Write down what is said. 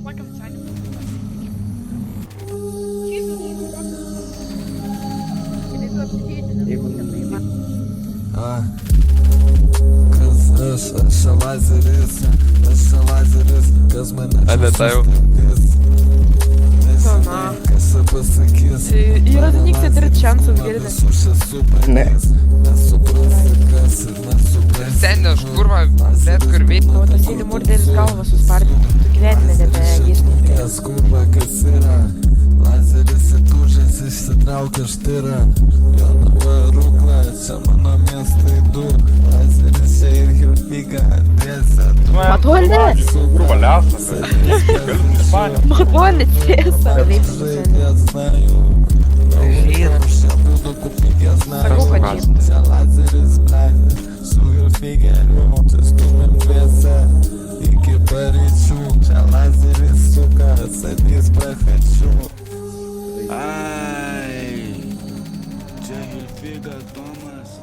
плакав Саня. Aš lazeris, kas mane kas pasakys. Yra Nikse turi šansų girdėti. Ne. Nesuprasi kas ir nesuprasi. Seniau, aš kurva, bet kur veikia. O tas sėdi murderis galvą suspardė. Tu gyvenime nebegysni. Kas kurva kas yra. Lazeris įtūžęs išsitraukia štyrą. Jonava rūkla, čia mano miestai du. Lazeris čia ir Hilfiga dėse. Matuolis! Грубо лясно, блядь. Matuolis tiesa. Я знаю. Я буду купить, я знаю. Sakau, kad žinai. Čia lazeris, blėt, su Hilfigeriu. Tai stumėm dviese iki paryčių. Čia lazeris suka, atsadys prachačių. Ai, čia Hilfiga Tomas.